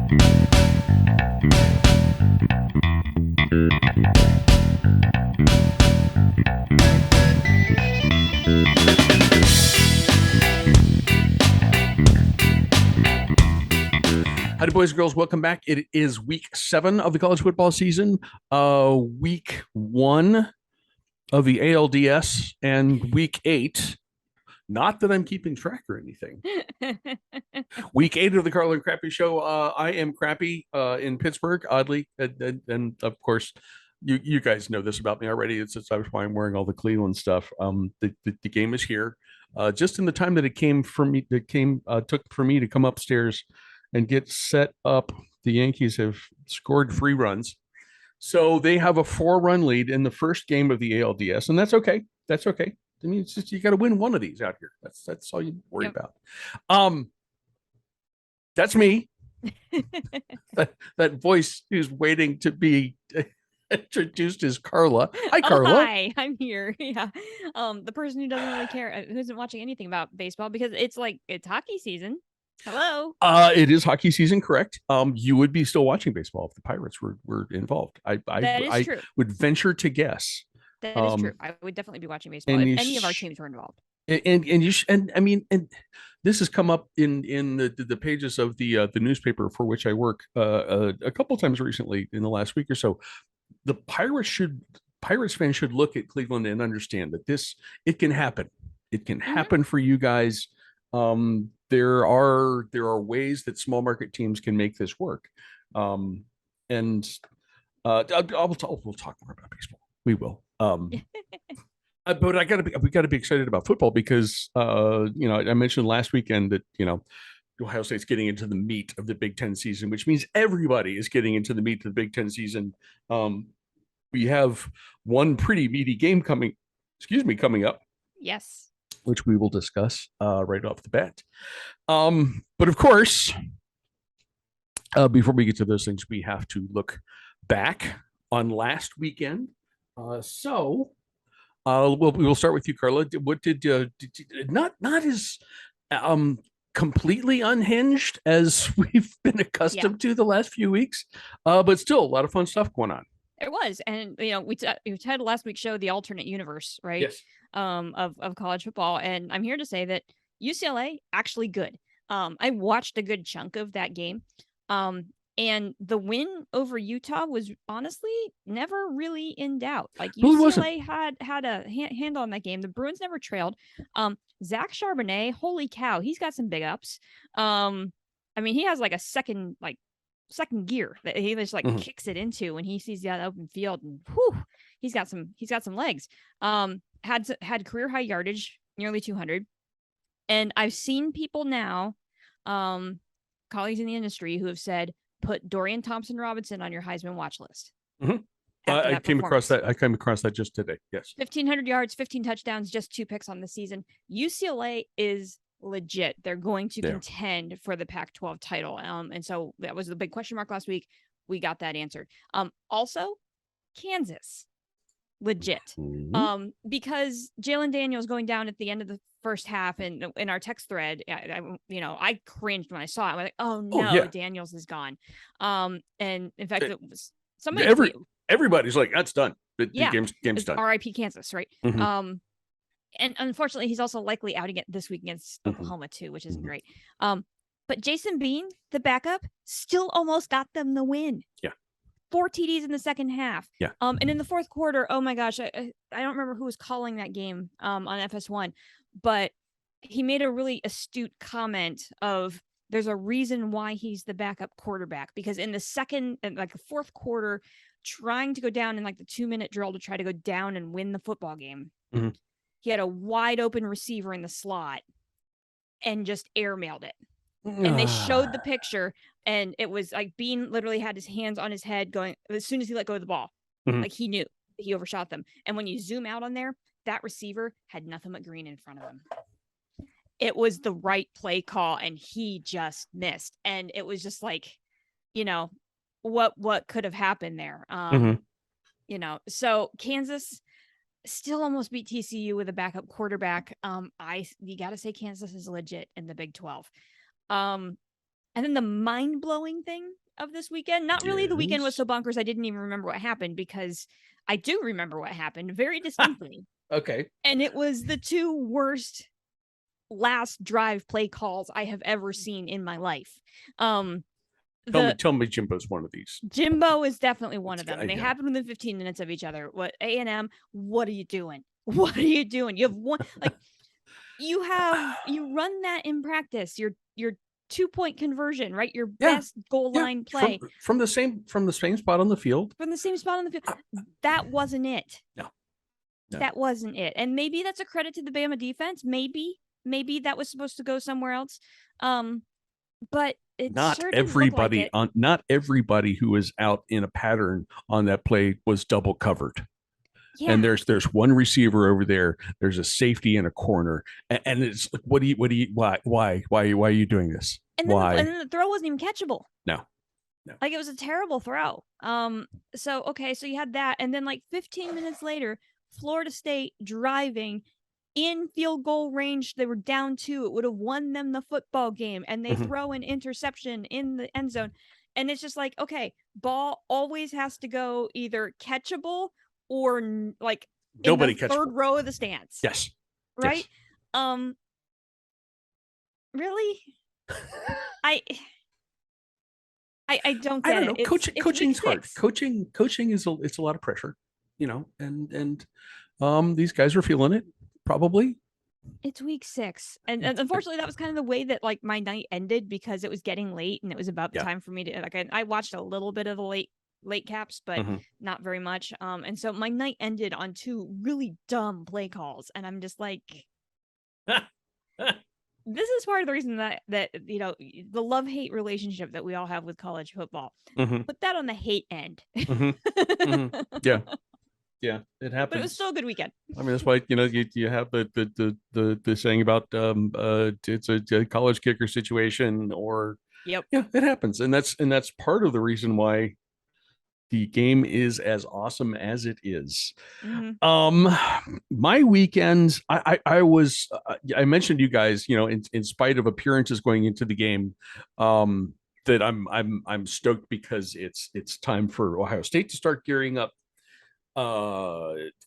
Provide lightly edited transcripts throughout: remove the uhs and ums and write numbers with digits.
Howdy, boys and girls. Welcome back. It is week 7 of the college football season, week 1 of the ALDS, and week 8. Not that I'm keeping track or anything. Week 8 of the Carla and Crappy Show. I am Crappy in Pittsburgh, oddly. And of course, you guys know this about me already. It's why I'm wearing all the Cleveland stuff. The game is here. Just in the time that it came for me, took for me to come upstairs and get set up, the Yankees have scored 3 runs. So they have a 4-run lead in the first game of the ALDS, and that's okay. That's okay. I mean, it's just you got to win one of these out here. That's all you worry about. That's me. that voice who's waiting to be introduced is Carla. Hi, Carla. Oh, hi, I'm here. Yeah. The person who doesn't really care, who isn't watching anything about baseball because it's hockey season. Hello. It is hockey season, correct? You would be still watching baseball if the Pirates were involved. I true. would venture to guess. That is true. I would definitely be watching baseball if any of our teams were involved. And I mean, this has come up in the pages of the newspaper for which I work a couple times recently in the last week or so. The Pirates fans should look at Cleveland and understand that it can happen. It can happen for you guys. There are ways that small market teams can make this work. We'll talk more about baseball. We will. But we gotta be excited about football because I mentioned last weekend that Ohio State's getting into the meat of the Big Ten season, which means everybody is getting into the meat of the Big Ten season. We have one pretty meaty game coming up. Yes. Which we will discuss right off the bat. But of course, before we get to those things, we have to look back on last weekend. So we will start with you, Carla. What did not as completely unhinged as we've been accustomed to the last few weeks, but still a lot of fun stuff going on. It was, and we titled last week's show "The Alternate Universe," right? Yes. Of college football, and I'm here to say that UCLA actually good. I watched a good chunk of that game, and the win over Utah was honestly never really in doubt. Like UCLA had a handle on that game. The Bruins never trailed. Zach Charbonnet, holy cow, he's got some big ups. I mean, he has like a second gear that he just kicks it into when he sees that open field, and he's got some legs. Had career high yardage, nearly 200. And I've seen people now, colleagues in the industry, who have said, put Dorian Thompson-Robinson on your Heisman watch list. I came across that just today. Yes. 1,500 yards, 15 touchdowns, just 2 picks on the season. UCLA is legit. They're going to contend for the Pac-12 title. And so that was the big question mark last week. We got that answered. Also, Kansas. Legit. Because Jalen Daniels going down at the end of the first half, and in our text thread, I cringed when I saw it. I was like, oh no, Daniels is gone. And in fact, it was somebody. Everybody's like, that's done. The game's done. R.I.P. Kansas, right? And unfortunately, he's also likely out again this week against Oklahoma too, which isn't great. But Jason Bean, the backup, still almost got them the win. Yeah. 4 TDs in the second half. Yeah. And in the fourth quarter, oh my gosh, I don't remember who was calling that game on FS1, but he made a really astute comment of there's a reason why he's the backup quarterback, because in the fourth quarter, trying to go down in the 2-minute drill to try to go down and win the football game, he had a wide open receiver in the slot and just airmailed it. And they showed the picture, and it was like Bean literally had his hands on his head going as soon as he let go of the ball. Like he knew he overshot them. And when you zoom out on there, that receiver had nothing but green in front of him. It was the right play call, and he just missed. And it was just what could have happened there. So Kansas still almost beat TCU with a backup quarterback. You got to say Kansas is legit in the Big 12. And then the mind-blowing thing of this weekend, not really the weekend was Yes. so bonkers I didn't even remember what happened, because I do remember what happened very distinctly. Okay. And it was the two worst last drive play calls I have ever seen in my life. Tell me Jimbo's one of these. Jimbo is definitely one of them. And they yeah. happen within 15 minutes of each other. What A&M, what are you doing? What are you doing? You have one, like, you run that in practice. Your 2-point conversion, right? Your best goal line play from the same spot on the field. From the same spot on the field. That wasn't it. No. That wasn't it. And maybe that's a credit to the Bama defense. Maybe that was supposed to go somewhere else. But it not sure everybody like not everybody who was out in a pattern on that play was double covered. Yeah. And there's one receiver over there. There's a safety in a corner, and it's like, why are you doing this? And then the throw wasn't even catchable. No. Like, it was a terrible throw. So you had that, and then like 15 minutes later, Florida State driving in field goal range. They were down 2. It would have won them the football game, and they throw an interception in the end zone. And it's just like, okay, ball always has to go either catchable or like nobody in the third row of the stands. Yes. Right? Yes. Really? I don't get it. Coaching's hard. Coaching is it's a lot of pressure, and these guys are feeling it probably. It's week 6, and unfortunately that was kind of the way that like my night ended, because it was getting late and it was about the time for me to like I watched a little bit of the late caps, but not very much. And so my night ended on 2 really dumb play calls, and I'm just like, this is part of the reason that the love-hate relationship that we all have with college football. Put that on the hate end. Yeah, it happens. But it was still a good weekend. I mean, that's why you have the saying about it's a college kicker situation, or it happens, and that's part of the reason why the game is as awesome as it is. My weekends, I was I mentioned to you guys, in spite of appearances going into the game, that I'm stoked because it's time for Ohio State to start gearing up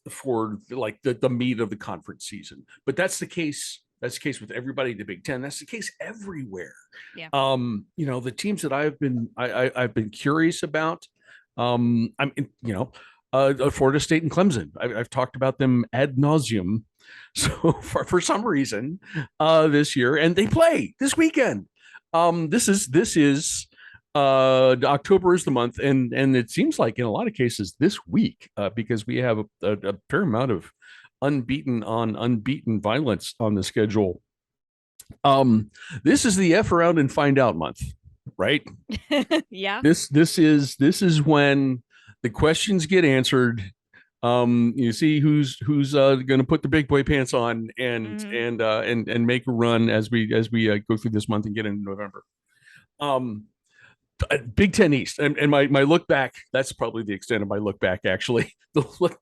for like the meat of the conference season. But that's the case with everybody in the Big Ten. That's the case everywhere. Yeah. The teams that I've been curious about, Florida State and Clemson. I've talked about them ad nauseum. So for some reason, this year, and they play this weekend. This is October is the month, and it seems like in a lot of cases this week, because we have a fair amount of unbeaten violence on the schedule. This is the F around and find out month, right? Yeah. This is when the questions get answered. You see who's going to put the big boy pants on and make a run as we go through this month and get into November. Big Ten East, and my look back, that's probably the extent of my look back. Actually,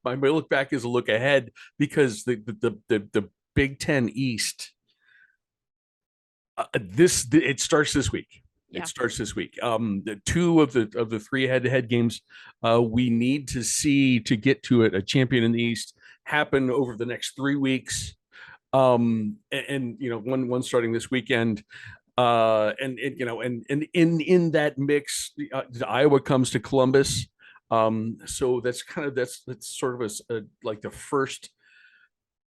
my look back is a look ahead, because the Big Ten East, it starts this week. Yeah. It starts this week. The 2 of the 3 head-to-head games we need to see to get to it, a champion in the East, happen over the next 3 weeks. One starting this weekend. And in that mix, Iowa comes to Columbus. So that's sort of like the first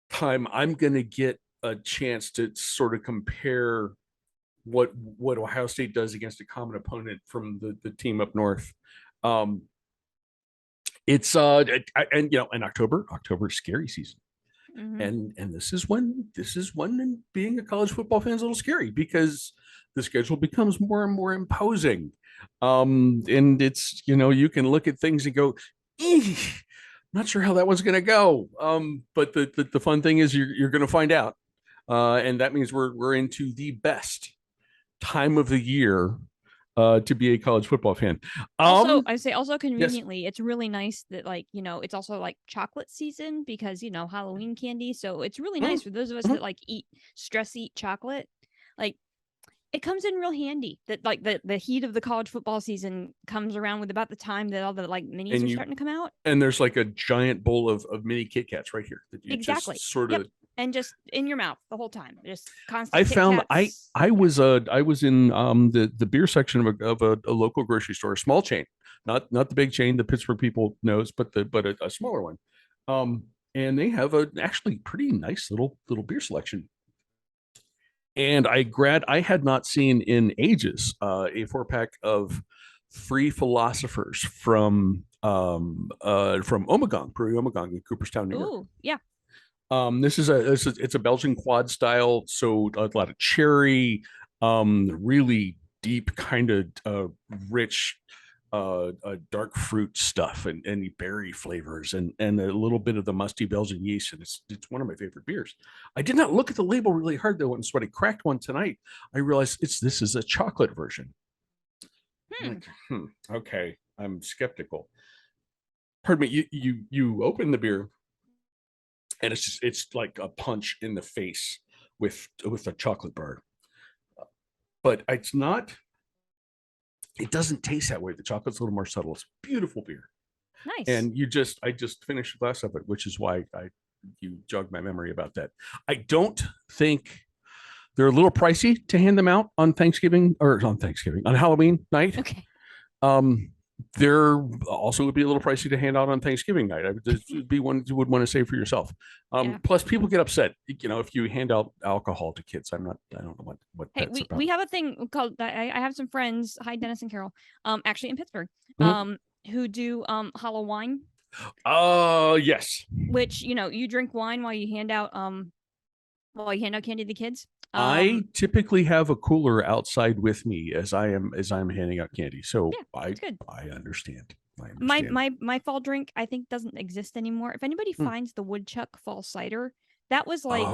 time I'm going to get a chance to sort of compare what Ohio State does against a common opponent from the team up north. It's and October scary season. And this is when being a college football fan is a little scary, because the schedule becomes more and more imposing. And it's, you can look at things and go, not sure how that one's going to go. But the fun thing is you're going to find out. And that means we're into the best time of the year to be a college football fan. Also conveniently, yes. It's really nice that it's also like chocolate season, because Halloween candy. So it's really nice for those of us that like eat chocolate. Like, it comes in real handy that like the heat of the college football season comes around with about the time that all the like minis are starting to come out. And there's like a giant bowl of mini Kit Kats right here that you Exactly. just sort of and just in your mouth the whole time. Just constant. I Kit found Kats. I was in the beer section of a local grocery store, a small chain, not the big chain the Pittsburgh people knows, but a smaller one. And they have a actually pretty nice little beer selection. And I had not seen in ages a 4-pack of Free Philosophers from Ommegang, Brewery Ommegang in Cooperstown, New York. Ooh, yeah. It's a Belgian quad style, so a lot of cherry, really deep kind of rich dark fruit stuff and berry flavors and a little bit of the musty Belgian yeast, and it's one of my favorite beers. I did not look at the label really hard though, and so when I cracked one tonight, I realized this is a chocolate version. Okay, I'm skeptical. Pardon me. You open the beer, and it's like a punch in the face with a chocolate bar, but it's not. It doesn't taste that way. The chocolate's a little more subtle. It's beautiful beer. Nice. And I just finished a glass of it, which is why you jogged my memory about that. I don't think they're a little pricey to hand them out on Halloween night. Okay. There also would be a little pricey to hand out on Thanksgiving night. This would be one you would want to save for yourself. Plus, people get upset, if you hand out alcohol to kids. I don't know what. Hey, that's about. we have a thing called. I have some friends. Hi, Dennis and Carol. Actually in Pittsburgh. Who do Halloween. Oh yes. Which you drink wine while you hand out candy to the kids. I typically have a cooler outside with me as I'm handing out candy. So I understand. My fall drink I think doesn't exist anymore. If anybody finds the Woodchuck fall cider, that was like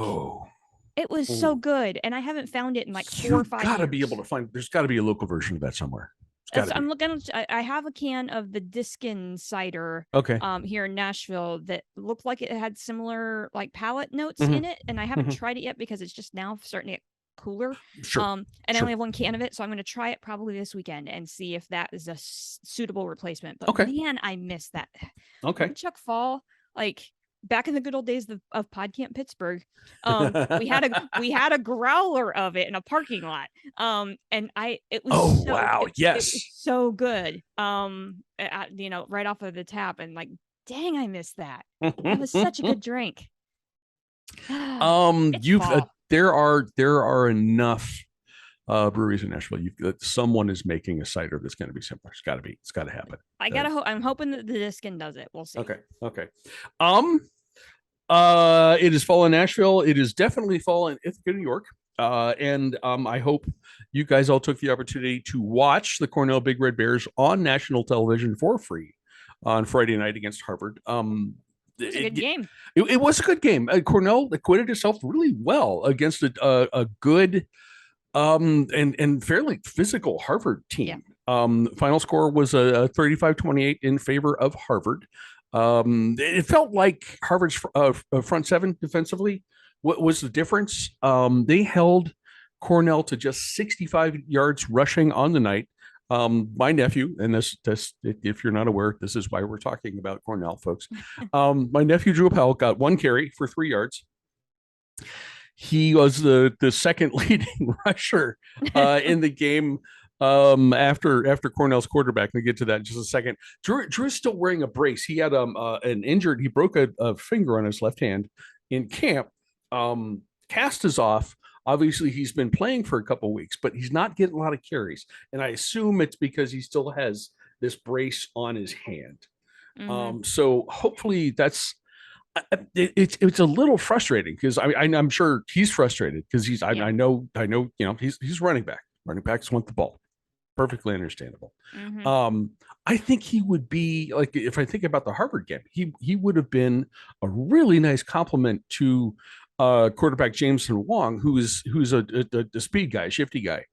it was so good, and I haven't found it in like 4 or 5 years. Gotta be able to find. There's got to be a local version of that somewhere. I'm looking. I have a can of the Diskin cider. Okay. Here in Nashville that looked like it had similar like palate notes in it, and I haven't tried it yet because it's just now starting to get cooler. Sure. And I only have one can of it, so I'm going to try it probably this weekend and see if that is a suitable replacement. But man, I miss that. Okay. Chuck Fall, like back in the good old days of Pod Camp Pittsburgh, we had a growler of it in a parking lot. And it was yes, it was so good. Right off of the tap, and like, dang, I missed that. It was such a good drink. There are enough breweries in Nashville. Someone is making a cider that's going to be similar. It's got to happen. I'm hoping that the Diskin does it. We'll see. Okay. It is fall in Nashville. It is definitely fall in Ithaca, New York. And I hope you guys all took the opportunity to watch the Cornell Big Red Bears on national television for free on Friday night against Harvard. It was a good game. It was a good game. Cornell acquitted itself really well against a good and fairly physical Harvard team. Final score was a 35-28 in favor of Harvard. It felt like Harvard's front seven defensively. What was the difference? They held Cornell to just 65 yards rushing on the night. My nephew, and this, if you're not aware, this is why we're talking about Cornell, folks. My nephew Drew Appel got 1 carry for 3 yards. He was the second leading rusher in the game after Cornell's quarterback. We'll get to that in just a second. Drew's still wearing a brace. He had he broke a finger on his left hand in camp. Cast is off. Obviously, he's been playing for a couple of weeks, but he's not getting a lot of carries. And I assume it's because he still has this brace on his hand. So hopefully it's a little frustrating because I'm sure he's frustrated because I know he's running back. Running backs want the ball. Perfectly understandable. I think he would be like, if I think about the Harvard game, he would have been a really nice compliment to quarterback Jameson Wong, who's a speed guy, shifty guy.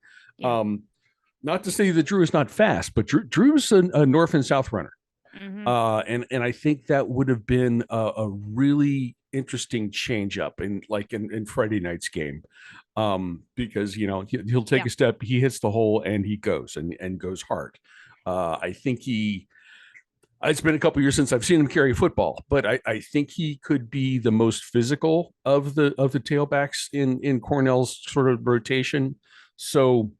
Not to say that Drew is not fast, but Drew's a north and south runner. And I think that would have been a really interesting change up in Friday night's game. Because he'll take a step, he hits the hole, and he goes and goes hard. I think it's been a couple years since I've seen him carry football, but I think he could be the most physical of the tailbacks in Cornell's sort of rotation. So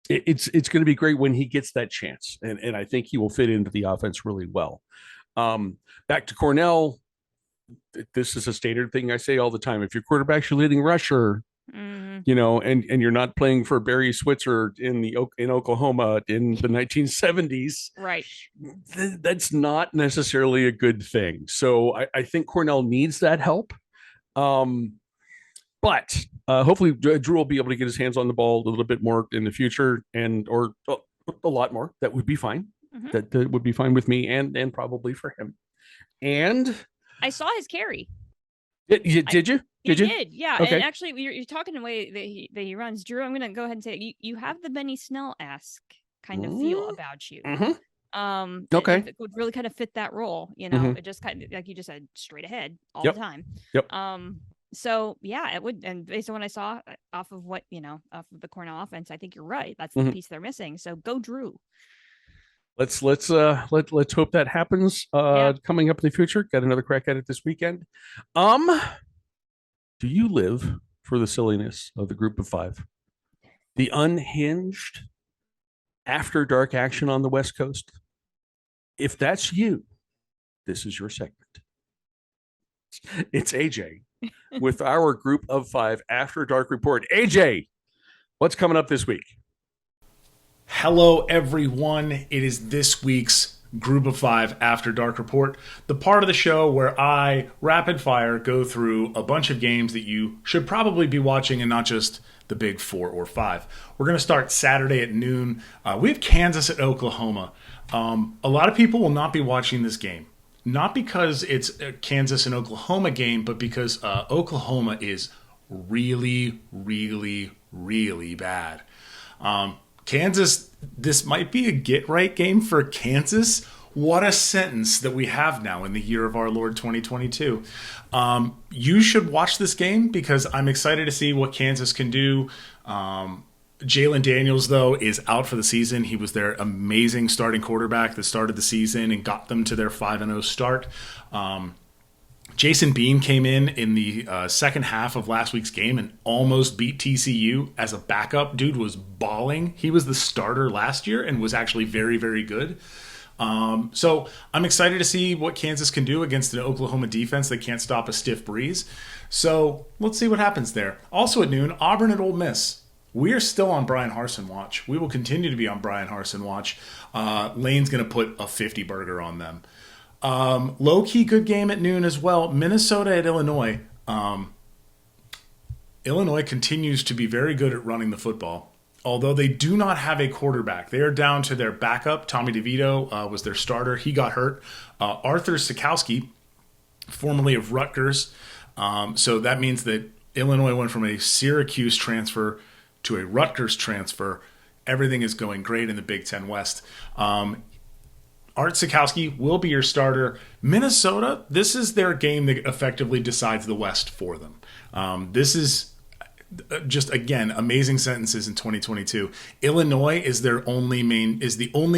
it's going to be great when he gets that chance, and I think he will fit into the offense really well. Back to Cornell, this is a standard thing I say all the time. If your quarterback's your leading rusher, and you're not playing for Barry Switzer in Oklahoma in the 1970s, right? That's not necessarily a good thing. So I think Cornell needs that help. But hopefully Drew will be able to get his hands on the ball a little bit more in the future, or a lot more. That would be fine. That would be fine with me and probably for him. And I saw his carry. Did you? Did you? Did, yeah. Okay. And actually, you're talking the way that he runs. Drew, I'm going to go ahead and say you have the Benny Snell-esque kind of feel about you. Okay. It would really kind of fit that role. It just kind of, like you just said, straight ahead all the time. Yep. So yeah, it would. And based on what I saw off of off of the Cornell offense, I think you're right. That's the piece they're missing. So go Drew. Let's hope that happens coming up in the future. Got another crack at it this weekend. Do you live for the silliness of the group of five? The unhinged after dark action on the West Coast? If that's you, this is your segment. It's AJ with our group of five after dark report. AJ, what's coming up this week? Hello, everyone. It is this week's Group of Five After Dark Report, the part of the show where I rapid fire go through a bunch of games that you should probably be watching and not just the big 4 or 5. We're going to start Saturday at noon. We have Kansas at Oklahoma. A lot of people will not be watching this game, not because it's a Kansas and Oklahoma game, but because Oklahoma is really, really, really bad. Kansas, this might be a get-right game for Kansas. What a sentence that we have now in the year of our Lord 2022. You should watch this game because I'm excited to see what Kansas can do. Jalen Daniels, though, is out for the season. He was their amazing starting quarterback that started the season and got them to their 5-0 start. Jason Bean came in the second half of last week's game and almost beat TCU as a backup. Dude was balling. He was the starter last year and was actually very, very good. So I'm excited to see what Kansas can do against an Oklahoma defense that can't stop a stiff breeze. So let's see what happens there. Also at noon, Auburn at Ole Miss. We are still on Brian Harsin watch. We will continue to be on Brian Harsin watch. Lane's going to put a 50 burger on them. Low-key good game at noon as well. Minnesota at Illinois. Illinois continues to be very good at running the football, although they do not have a quarterback. They are down to their backup. Tommy DeVito was their starter. He got hurt. Arthur Sikowski, formerly of Rutgers. So that means that Illinois went from a Syracuse transfer to a Rutgers transfer. Everything is going great in the Big Ten West. Art Sikowski will be your starter. Minnesota, this is their game that effectively decides the West for them. This is just, again, amazing sentences in 2022. Illinois is the only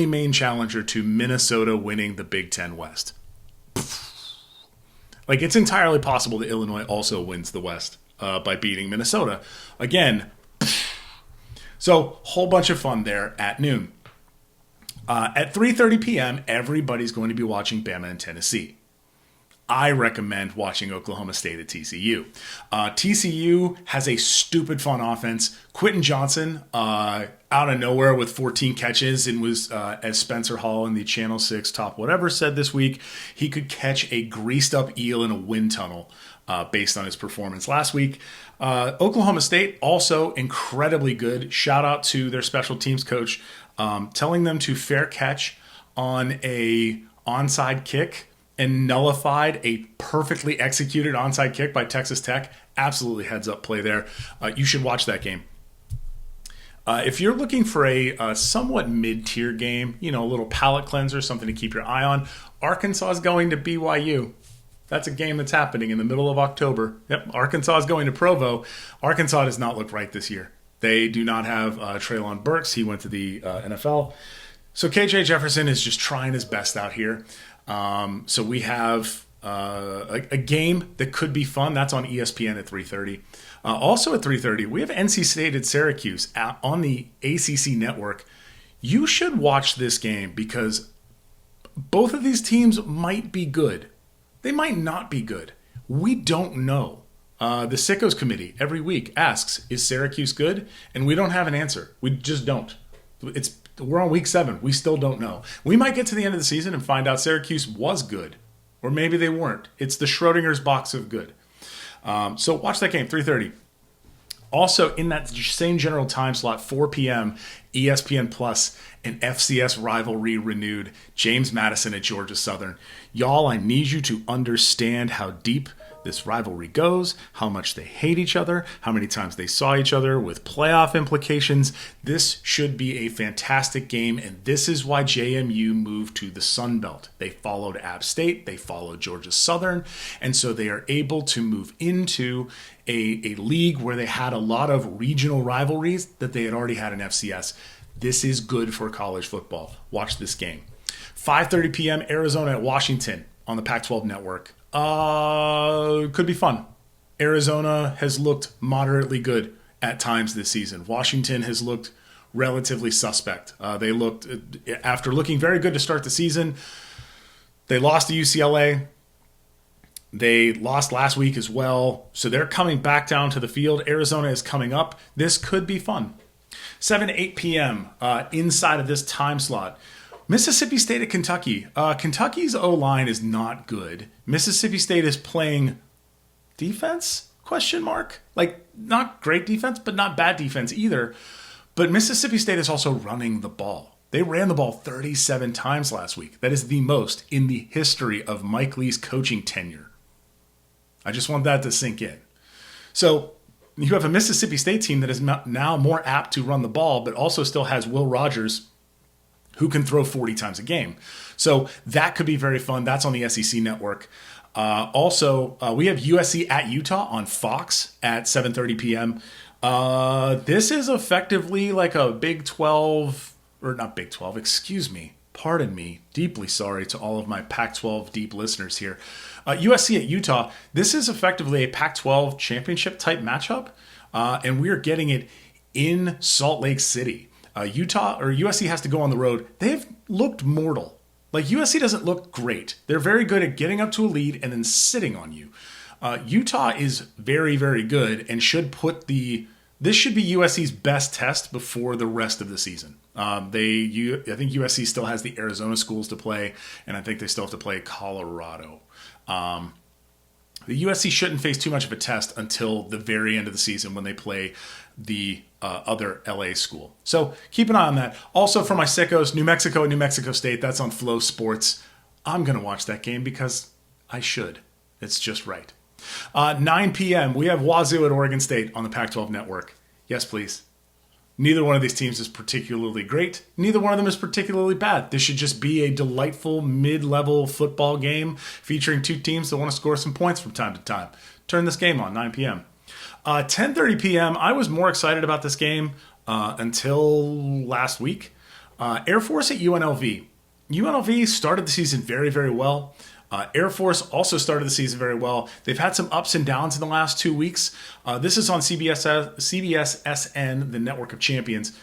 main challenger to Minnesota winning the Big Ten West. Like, it's entirely possible that Illinois also wins the West by beating Minnesota. Again, so whole bunch of fun there at noon. At 3:30 p.m., everybody's going to be watching Bama and Tennessee. I recommend watching Oklahoma State at TCU. TCU has a stupid fun offense. Quentin Johnson, out of nowhere with 14 catches and was, as Spencer Hall in the Channel 6 Top Whatever said this week, he could catch a greased up eel in a wind tunnel based on his performance last week. Oklahoma State, also incredibly good. Shout out to their special teams coach, telling them to fair catch on a onside kick and nullified a perfectly executed onside kick by Texas Tech. Absolutely heads up play there. You should watch that game. If you're looking for a somewhat mid-tier game, a little palate cleanser, something to keep your eye on, Arkansas is going to BYU. That's a game that's happening in the middle of October. Yep, Arkansas is going to Provo. Arkansas does not look right this year. They do not have Treylon Burks. He went to the NFL. So KJ Jefferson is just trying his best out here. So we have a game that could be fun. That's on ESPN at 3:30. Also at 3:30, we have NC State at Syracuse on the ACC network. You should watch this game because both of these teams might be good. They might not be good. We don't know. The Sickos Committee every week asks, is Syracuse good? And we don't have an answer. We just don't. We're on week 7. We still don't know. We might get to the end of the season and find out Syracuse was good. Or maybe they weren't. It's the Schrodinger's box of good. So watch that game, 3:30. Also, in that same general time slot, 4 p.m., ESPN Plus, an FCS rivalry renewed. James Madison at Georgia Southern. Y'all, I need you to understand how deep this rivalry goes, how much they hate each other, how many times they saw each other with playoff implications. This should be a fantastic game, and this is why JMU moved to the Sun Belt. They followed App State, they followed Georgia Southern, and so they are able to move into a league where they had a lot of regional rivalries that they had already had in FCS. This is good for college football. Watch this game. 5:30 p.m. Arizona at Washington on the Pac-12 network. Could be fun. Arizona has looked moderately good at times this season. Washington has looked relatively suspect. They looked, after looking very good to start the season, they lost to UCLA. They lost last week as well. So they're coming back down to the field. Arizona is coming up. This could be fun. 7 to 8 p.m. Inside of this time slot. Mississippi State at Kentucky. Kentucky's O-line is not good. Mississippi State is playing defense? Question mark. Like, not great defense, but not bad defense either. But Mississippi State is also running the ball. They ran the ball 37 times last week. That is the most in the history of Mike Lee's coaching tenure. I just want that to sink in. So you have a Mississippi State team that is now more apt to run the ball, but also still has Will Rogers, who can throw 40 times a game. So that could be very fun. That's on the SEC network. Also, we have USC at Utah on Fox at 7:30 p.m. This is effectively like a Big 12, or not Big 12, excuse me. Pardon me. Deeply sorry to all of my Pac-12 deep listeners here. USC at Utah, this is effectively a Pac-12 championship type matchup, and we are getting it in Salt Lake City. USC has to go on the road. They've looked mortal. Like, USC doesn't look great. They're very good at getting up to a lead and then sitting on you. Utah is very, very good and should this should be USC's best test before the rest of the season. I think USC still has the Arizona schools to play, and I think they still have to play Colorado. The USC shouldn't face too much of a test until the very end of the season when they play the other LA school. So keep an eye on that. Also for my sickos, New Mexico and New Mexico State, that's on Flow Sports. I'm going to watch that game because I should. It's just right. 9 p.m., we have Wazoo at Oregon State on the Pac-12 network. Yes, please. Neither one of these teams is particularly great. Neither one of them is particularly bad. This should just be a delightful mid-level football game featuring two teams that want to score some points from time to time. Turn this game on, 9 p.m. 10:30 p.m., I was more excited about this game until last week. Air Force at UNLV. UNLV started the season very, very well. Air Force also started the season very well. They've had some ups and downs in the last 2 weeks. This is on CBS-SN, the Network of Champions.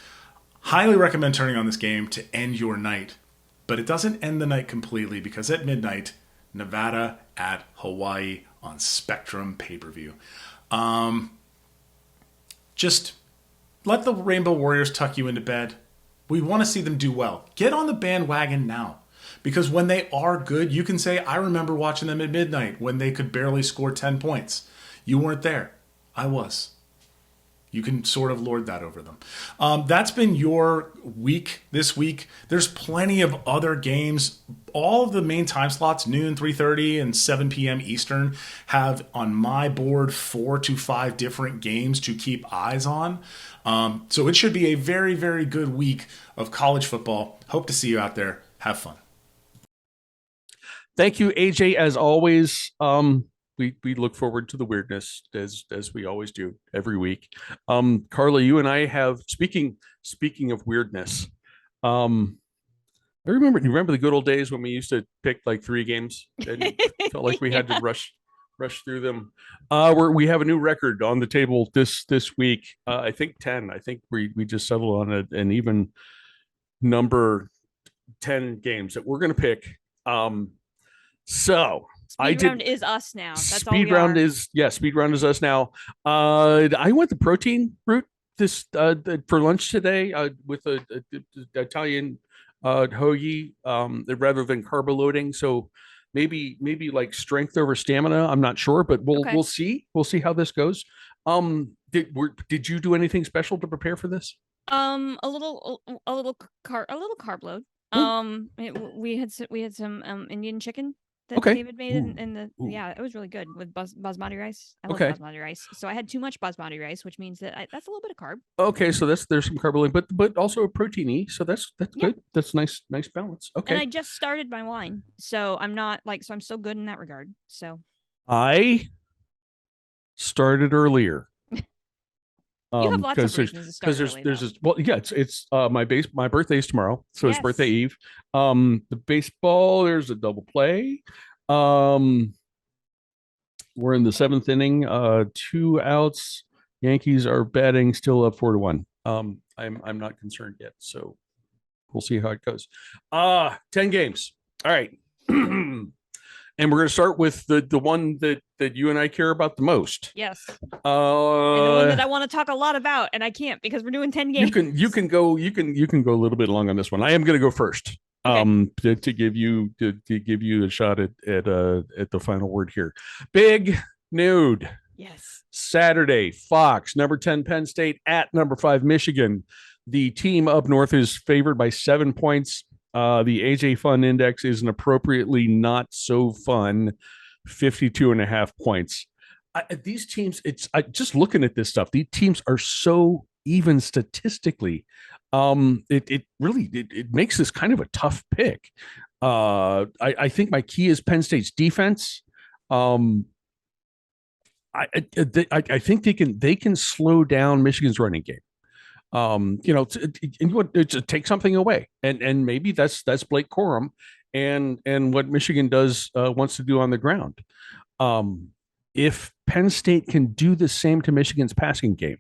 Highly recommend turning on this game to end your night. But it doesn't end the night completely because at midnight, Nevada at Hawaii on Spectrum pay-per-view. Just let the Rainbow Warriors tuck you into bed. We want to see them do well. Get on the bandwagon now. Because when they are good, you can say, I remember watching them at midnight when they could barely score 10 points. You weren't there. I was. You can sort of lord that over them. That's been your week this week. There's plenty of other games. All of the main time slots, noon, 3:30, and 7 p.m. Eastern, have on my board 4 to 5 different games to keep eyes on. So it should be a very, very good week of college football. Hope to see you out there. Have fun. Thank you, AJ, as always. We look forward to the weirdness as we always do every week. Carla, you and I have speaking of weirdness. You remember the good old days when we used to pick like 3 games and felt like we had to rush through them. We have a new record on the table this week. I think 10. I think we just settled on an even number 10 games that we're going to pick. So Speed round is us now. That's speed round is us now. I went the protein route for lunch today with a Italian hoagie rather than carb loading. So maybe like strength over stamina. I'm not sure, but we'll see. We'll see how this goes. Did you do anything special to prepare for this? A little carb load. We had some Indian chicken that David made in the it was really good with basmati rice. I love basmati rice, so I had too much basmati rice, which means that that's a little bit of carb. Okay, so there's some carb loading, but also a protein-y, so that's good. That's nice balance. Okay, and I just started my wine, so I'm not I'm still good in that regard. So I started earlier. You have lots of reasons to start early, it's my birthday's tomorrow, so it's birthday eve. The baseball, there's a double play. We're in the 7th inning, 2 outs. Yankees are batting still up 4-1. I'm not concerned yet, so we'll see how it goes. 10 games. All right. And we're going to start with the one that you and I care about the most. Yes. And the one that I want to talk a lot about, and I can't because we're doing 10 games. You can go a little bit long on this one. I am going to go first. Okay. To give you a shot at the final word here. Big NUDE. Yes. Saturday, Fox, number 10 Penn State at number 5 Michigan. The team up north is favored by 7 points. The AJ Fun Index is an appropriately not so fun 52.5 points. These teams, just looking at this stuff, these teams are so even statistically. It really makes this kind of a tough pick. I think my key is Penn State's defense. I think they can slow down Michigan's running game. Take something away, and maybe that's Blake Corum and what Michigan wants to do on the ground. If Penn State can do the same to Michigan's passing game,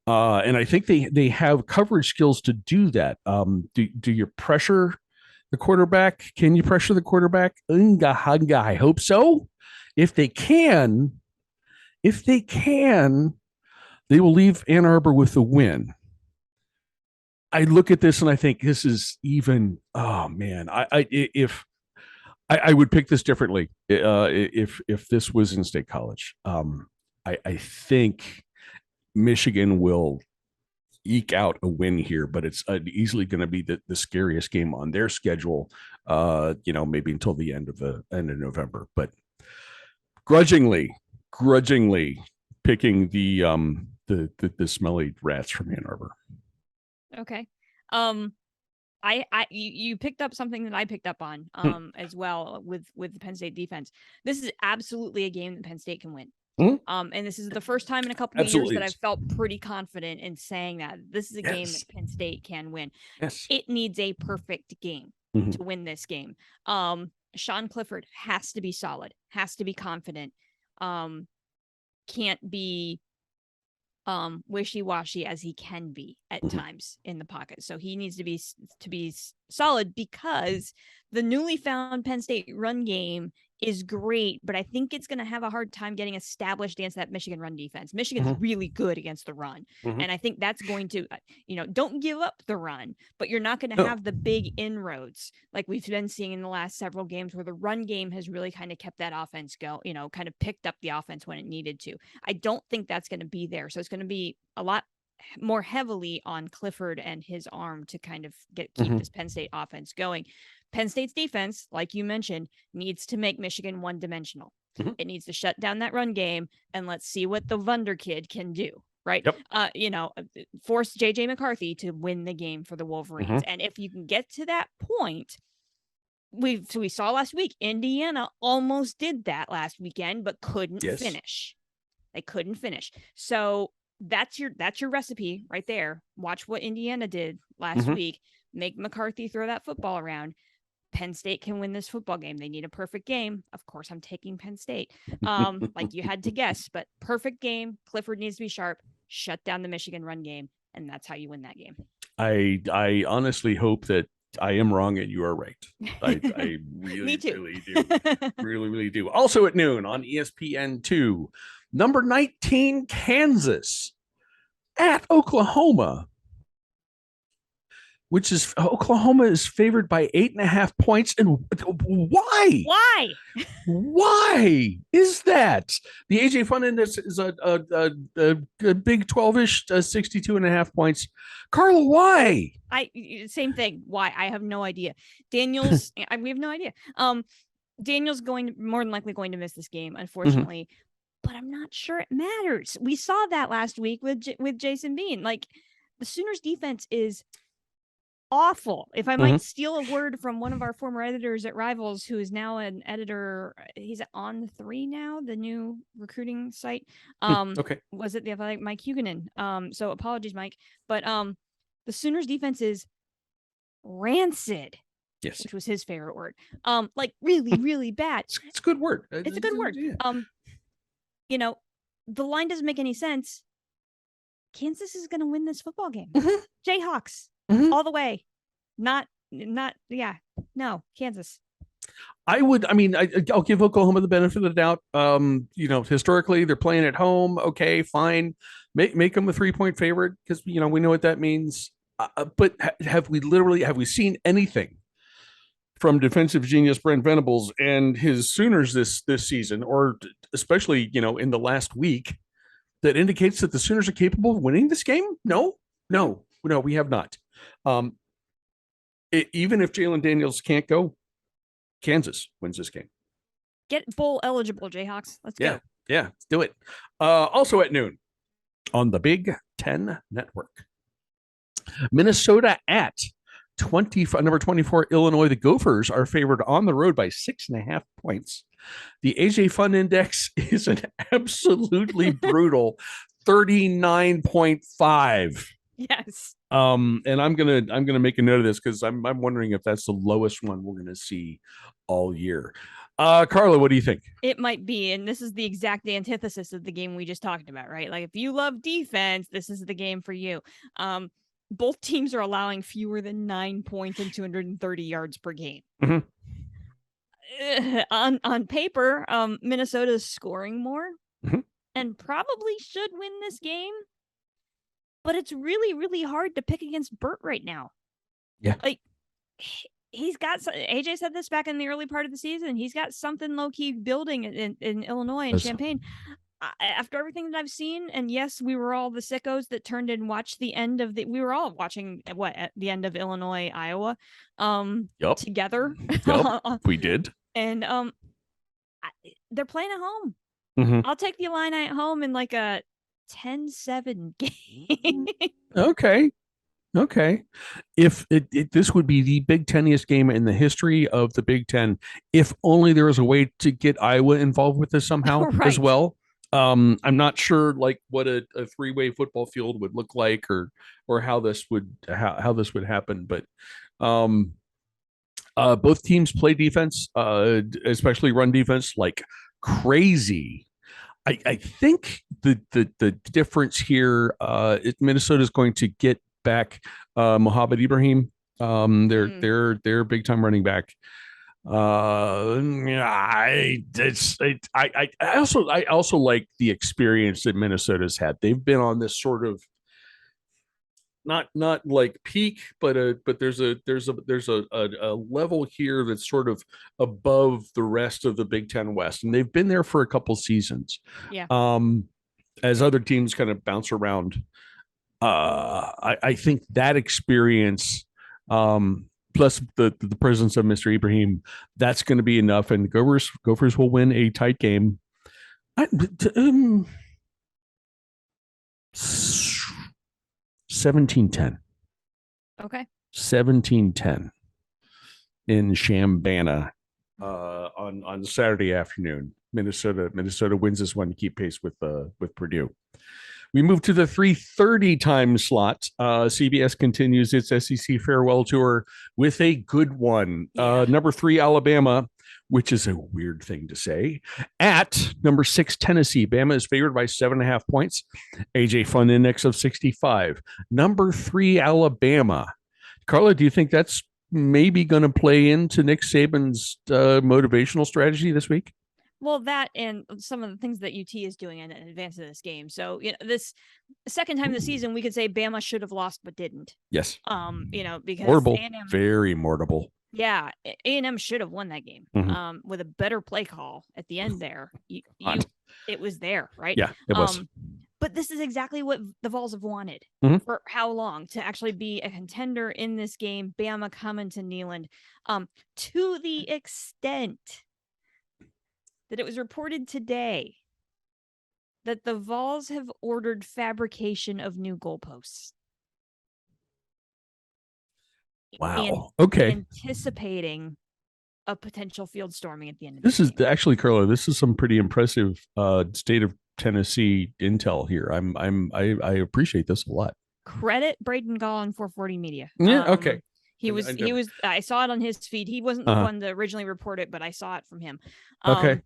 and I think they have coverage skills to do that. Do you pressure the quarterback? Can you pressure the quarterback? I hope so. If they can, they will leave Ann Arbor with a win. I look at this and I think this is even. Oh man, I would pick this differently if this was in State College. I think Michigan will eke out a win here, but it's easily going to be the scariest game on their schedule. Maybe until the end of November, but grudgingly picking the smelly rats from Ann Arbor. Okay. You picked up something that I picked up on as well with the Penn State defense. This is absolutely a game that Penn State can win. And this is the first time in a couple of years that I've felt pretty confident in saying that this is a game that Penn State can win. Yes. It needs a perfect game to win this game. Sean Clifford has to be solid, has to be confident, can't be wishy-washy as he can be at times in the pocket. So he needs to be solid, because the newly found Penn State run game is great, but I think it's going to have a hard time getting established against that Michigan run defense. Michigan's really good against the run. And I think that's going to, don't give up the run, but you're not going to have the big inroads like we've been seeing in the last several games, where the run game has really kind of kept that offense go, kind of picked up the offense when it needed to. I don't think that's going to be there. So it's going to be a lot more heavily on Clifford and his arm to kind of keep this Penn State offense going. Penn State's defense, like you mentioned, needs to make Michigan one-dimensional. It needs to shut down that run game, and let's see what the Wunder kid can do, right? Yep. Force J.J. McCarthy to win the game for the Wolverines. And if you can get to that point, we saw last week, Indiana almost did that last weekend, but couldn't finish. They couldn't finish. So that's your recipe right there. Watch what Indiana did last week. Make McCarthy throw that football around. Penn State can win this football game. They need a perfect game. Of course, I'm taking Penn State. Like you had to guess, but perfect game. Clifford needs to be sharp. Shut down the Michigan run game, and that's how you win that game. I honestly hope that I am wrong and you are right. I really, really do. Really do. Also at noon on ESPN2, number 19, Kansas at Oklahoma, which is Oklahoma is favored by 8.5 points. And why? Why is that? The AJ Fun Index is a big 12-ish, 62.5 points. Carla, why? Same thing. Why? I have no idea. Daniels, we have no idea. Daniel's more than likely going to miss this game, unfortunately. But I'm not sure it matters. We saw that last week with Jason Bean. Like, the Sooners defense is awful. If I might steal a word from one of our former editors at Rivals, who is now an editor, he's on 3 now, the new recruiting site. Was it the Athletic, Mike Huguenin? So apologies, Mike. But the Sooners defense is rancid. Yes, which was his favorite word. Like really, really bad. It's a good word. It's a good word. Yeah. The line doesn't make any sense. Kansas is going to win this football game. Jayhawks. All the way. Kansas. I'll give Oklahoma the benefit of the doubt. Historically they're playing at home. Okay, fine. Make them a 3-point favorite because we know what that means. But have we seen anything from defensive genius Brent Venables and his Sooners this season, or especially in the last week, that indicates that the Sooners are capable of winning this game? No, we have not. Even if Jalen Daniels can't go, Kansas wins this game. Get bowl eligible, Jayhawks. Let's go. Yeah, let's do it. Also at noon on the Big Ten Network, Minnesota at number 24 Illinois. The Gophers are favored on the road by 6.5 points. The AJ Fun Index is an absolutely brutal 39.5. Yes. And I'm gonna make a note of this because I'm wondering if that's the lowest one we're gonna see all year. Carla, what do you think? It might be, and this is the exact antithesis of the game we just talked about, right? Like, if you love defense, this is the game for you. Both teams are allowing fewer than 9 points and 230 yards per game. On paper, Minnesota is scoring more and probably should win this game. But it's really, really hard to pick against Burt right now. Yeah. Like, he's got, AJ said this back in the early part of the season, he's got something low-key building in Illinois and Champaign. After everything that I've seen, and yes, we were all the sickos that turned and watched the end of we were all watching at the end of Illinois, Iowa, together. Yep, we did. And they're playing at home. I'll take the Illini at home in like a 10-7 game. Okay. If this would be the Big Ten-iest game in the history of the Big Ten, if only there was a way to get Iowa involved with this somehow as well. I'm not sure like what a 3-way football field would look like or how this would happen, but both teams play defense, especially run defense, like crazy. I think the difference here, Minnesota is going to get back Mohamed Ibrahim, their big time running back. I also like the experience that Minnesota's had. They've been on this sort of not like peak, but there's a level here that's sort of above the rest of the Big Ten West, and they've been there for a couple seasons. Yeah. As other teams kind of bounce around, I think that experience, plus the presence of Mr. Ibrahim, that's going to be enough, and Gophers will win a tight game. 17-10. Okay. 17-10. in Chambana on Saturday afternoon. Minnesota wins this one to keep pace with Purdue. We move to the 3:30 time slot. CBS continues its SEC farewell tour with a good one. Number 3 Alabama, which is a weird thing to say, at number 6 Tennessee. Bama is favored by 7.5 points. AJ Fun Index of 65. Number 3 Alabama. Carla, do you think that's maybe going to play into Nick Saban's motivational strategy this week? Well, that and some of the things that UT is doing in advance of this game. So, this second time this season, we could say Bama should have lost but didn't. Yes. Because Mortable, A&M, very mortable. Yeah, A&M should have won that game. With a better play call at the end there. It was there, right? Yeah, it was. But this is exactly what the Vols have wanted for how long, to actually be a contender in this game. Bama coming to Neyland, to the extent that it was reported today that the Vols have ordered fabrication of new goalposts. Wow. Okay. Anticipating a potential field storming at the end of this. This is actually, Carla, this is some pretty impressive state of Tennessee intel here. I appreciate this a lot. Credit Braden Gall on 440 Media. Yeah. Okay. He was. I saw it on his feed. He wasn't the one to originally report it, but I saw it from him. Okay.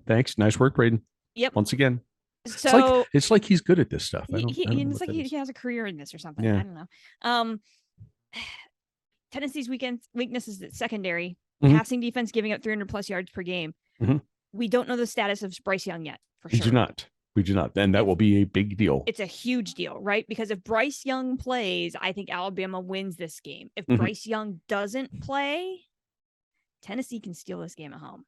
Thanks. Nice work, Braden. Yep. Once again. So it's like he's good at this stuff. It's like he has a career in this or something. Yeah. I don't know. Tennessee's weakness is that secondary passing defense, giving up 300 plus yards per game. We don't know the status of Bryce Young yet. For sure. We do not. And that will be a big deal. It's a huge deal, right? Because if Bryce Young plays, I think Alabama wins this game. If Bryce Young doesn't play, Tennessee can steal this game at home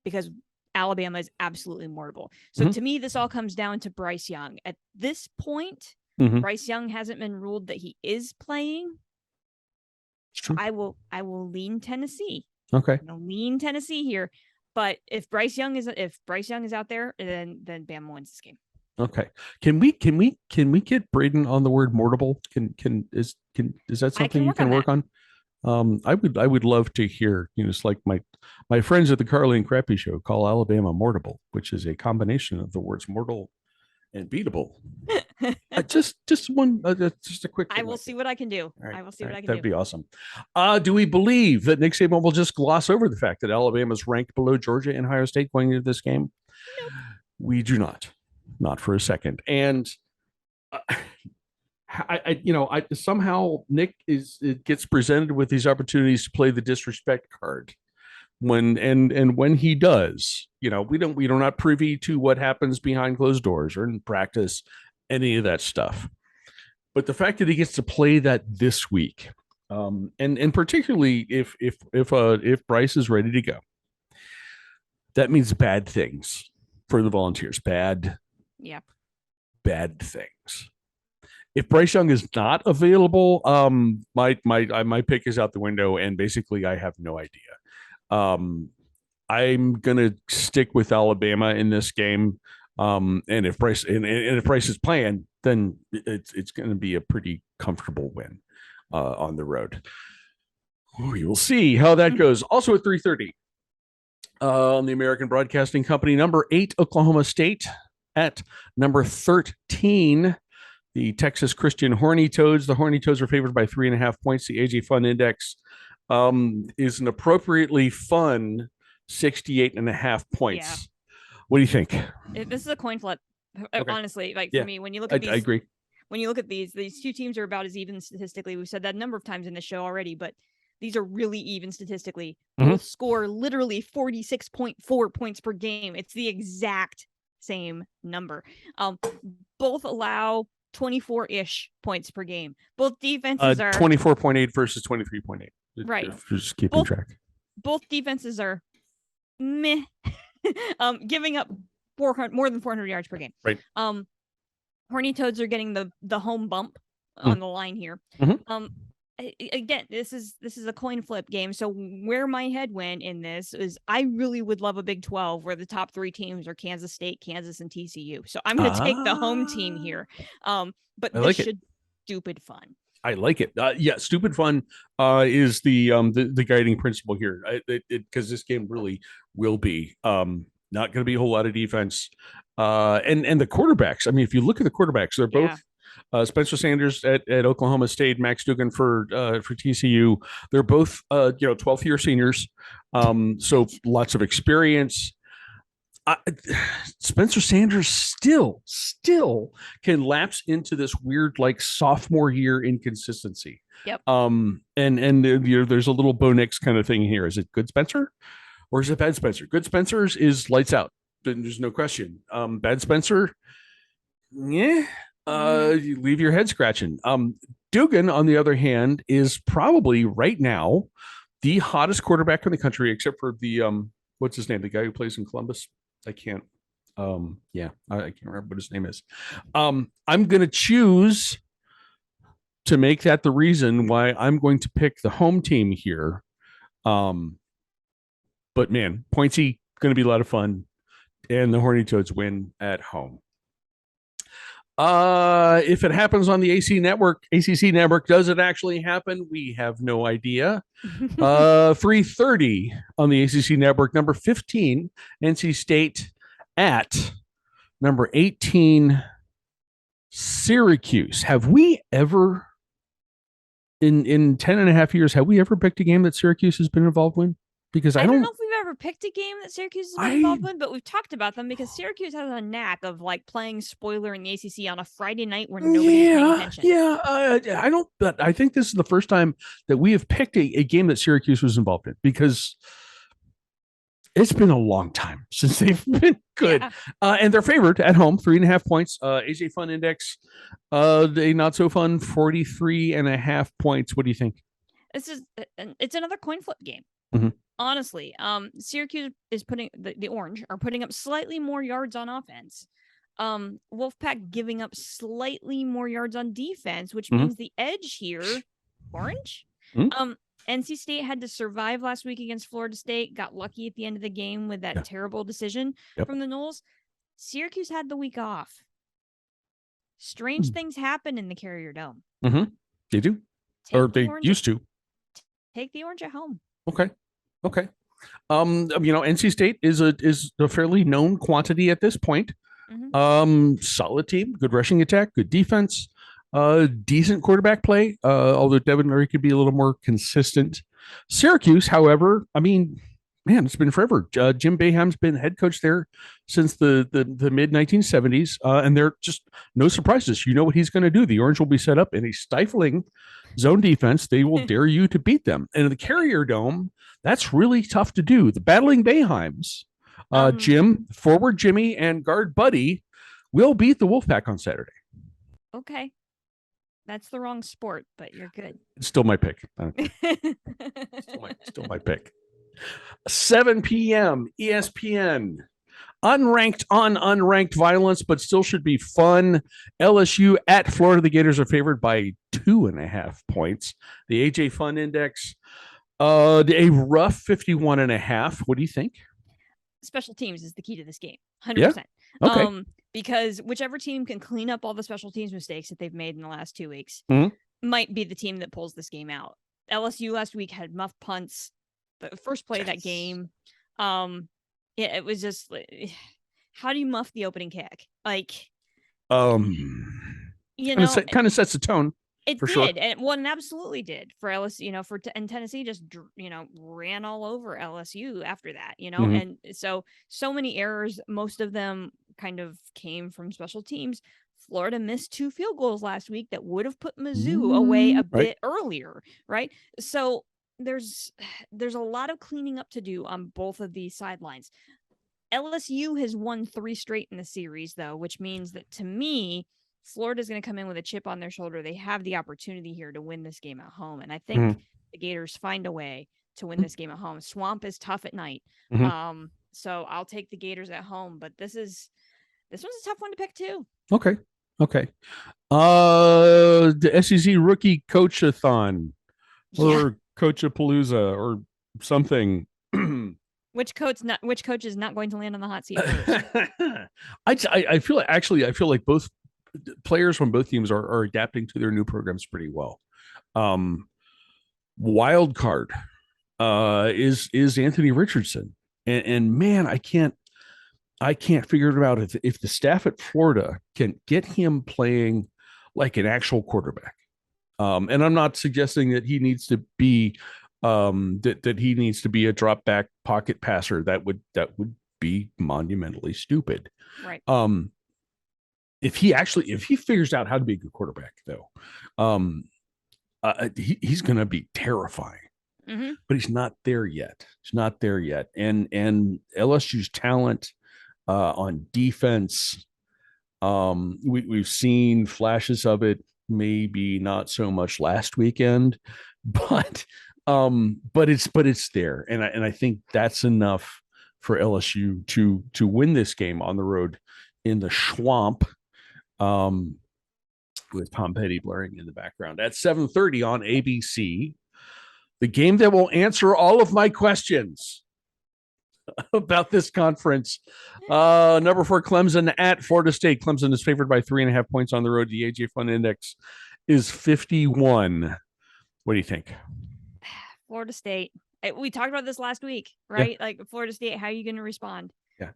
because Alabama is absolutely mortal. So to me, this all comes down to Bryce Young. At this point, Bryce Young hasn't been ruled that he is playing. It's true. I will lean Tennessee. Okay. I'm gonna lean Tennessee here. But if Bryce Young is out there, then Bama wins this game. Okay. Can we get Braden on the word mortable? Is that something you can work on? I would love to hear, it's like my friends at the Carla and Crappy Show call Alabama mortable, which is a combination of the words mortal and beatable. just a quick. I will see what I can do. Right, I will see what I can That'd do. be awesome. Do we believe that Nick Saban will just gloss over the fact that Alabama's ranked below Georgia and Ohio State going into this game? Nope. We do not for a second. And I somehow Nick gets presented with these opportunities to play the disrespect card. When he does, we're not privy to what happens behind closed doors or in practice, any of that stuff. But the fact that he gets to play that this week, and particularly if Bryce is ready to go, that means bad things for the Volunteers. Bad things. If Bryce Young is not available, my pick is out the window, and basically I have no idea. I'm gonna stick with Alabama in this game, and if Bryce is playing, then it's going to be a pretty comfortable win on the road. We will see how that goes. Also at 3:30 on the American Broadcasting Company, number 8 Oklahoma State at number 13 the Texas Christian Horny Toads. The Horny Toads are favored by 3.5 points. The AJ Fun Index is an appropriately fun 68.5 points. Yeah. What do you think? This is a coin flip. Okay. Honestly, for me, when you look at these, I agree. When you look at these two teams are about as even statistically. We've said that a number of times in the show already, but these are really even statistically. Both score literally 46.4 points per game. It's the exact same number. Both allow 24-ish points per game. Both defenses are 24.8 versus 23.8. Right. Just keeping track. Both defenses are meh. Giving up more than 400 yards per game. Right. Horny Toads are getting the home bump on the line here. Again, this is a coin flip game. So where my head went in this is I really would love a Big 12 where the top 3 teams are Kansas State, Kansas, and TCU. So I'm going to take the home team here. But this should stupid fun. I like it. Yeah, stupid fun is the guiding principle here. Because this game really will be not going to be a whole lot of defense. And the quarterbacks. I mean, if you look at the quarterbacks, they're both Spencer Sanders at Oklahoma State, Max Duggan for TCU. They're both 12th year seniors, so lots of experience. Spencer Sanders still can lapse into this weird like sophomore year inconsistency. Yep. And there's a little Bo Nix kind of thing here. Is it good Spencer or is it bad Spencer? Good Spencer's is lights out. There's no question. Bad Spencer, yeah. You leave your head scratching. Duggan, on the other hand, is probably right now the hottest quarterback in the country, except for the what's his name? The guy who plays in Columbus. I can't. I can't remember what his name is. I'm going to choose to make that the reason why I'm going to pick the home team here. But man, Pointsy going to be a lot of fun, and the Horny Toads win at home. If it happens on the ACC network, does it actually happen? We have no idea. 3:30 on the ACC network, number 15, NC State at number 18, Syracuse. Have we ever, in 10 and a half years, have we ever picked a game that Syracuse has been involved in? Because I don't know if we've ever picked a game that Syracuse has been involved in, but we've talked about them because Syracuse has a knack of like playing spoiler in the ACC on a Friday night where nobody's paying attention. I don't. But I think this is the first time that we have picked a game that Syracuse was involved in because it's been a long time since they've been good. Yeah. And they're favored at home, 3.5 points. AJ Fun Index, a not so fun 43.5 points. What do you think? It's another coin flip game. Mm-hmm. Honestly, Syracuse is putting the Orange are putting up slightly more yards on offense. Wolfpack giving up slightly more yards on defense, which means the edge here, Orange. NC State had to survive last week against Florida State, got lucky at the end of the game with that terrible decision from the Noles. Syracuse had the week off. Strange things happen in the Carrier Dome. They do. They used to. Take the Orange at home. Okay. NC State is a fairly known quantity at this point. Solid team, good rushing attack, good defense, decent quarterback play. Although Devin Murray could be a little more consistent. Syracuse, however, I mean, man, it's been forever. Jim Boeheim's been head coach there since the mid 1970s, and they're just no surprises. You know what he's going to do. The Orange will be set up in a stifling zone defense. They will dare you to beat them. And in the Carrier Dome, that's really tough to do. The battling Boeheims, Jim, forward Jimmy, and guard Buddy will beat the Wolfpack on Saturday. Okay. That's the wrong sport, but you're good. It's still my pick. Still my pick. 7 p.m. ESPN. Unranked on unranked violence, but still should be fun. LSU at Florida. The Gators are favored by 2.5 points. The AJ Fun Index, a rough 51.5. What do you think? Special teams is the key to this game. 100%. Yeah? Okay. Because whichever team can clean up all the special teams mistakes that they've made in the last 2 weeks might be the team that pulls this game out. LSU last week had muff punts. The first play of that game. It was just, how do you muff the opening kick? Like, kind of sets the tone. It did, sure. And one absolutely did for LSU. And Tennessee just ran all over LSU after that. And so many errors. Most of them kind of came from special teams. Florida missed 2 field goals last week that would have put Mizzou away a bit earlier, right? So there's a lot of cleaning up to do on both of these sidelines. LSU has won 3 straight in the series, though, which means that to me, Florida's going to come in with a chip on their shoulder. They have the opportunity here to win this game at home, and I think the Gators find a way to win this game at home. Swamp is tough at night, so I'll take the Gators at home. But this one's a tough one to pick too. Okay. The SEC rookie coach-a-thon or Coach-a-palooza or something. Which coach is not going to land on the hot seat first? I feel like both players from both teams are adapting to their new programs pretty well. Wild card is Anthony Richardson, and man, I can't figure it out if the staff at Florida can get him playing like an actual quarterback. And I'm not suggesting that he needs to be that he needs to be a drop back pocket passer. That would be monumentally stupid. Right. If he figures out how to be a good quarterback, though, he's going to be terrifying. Mm-hmm. But he's not there yet. And LSU's talent on defense, we've seen flashes of it. Maybe not so much last weekend, but it's there, and I think that's enough for LSU to win this game on the road in the Schwamp, with Tom Petty blaring in the background at 7:30 on ABC. The game that will answer all of my questions about this conference. Number 4, Clemson at Florida State. Clemson is favored by 3.5 points on the road. The AJ Fun Index is 51. What do you think? Florida State. We talked about this last week, right? Yeah. Like Florida State, how are you going to respond? Yeah.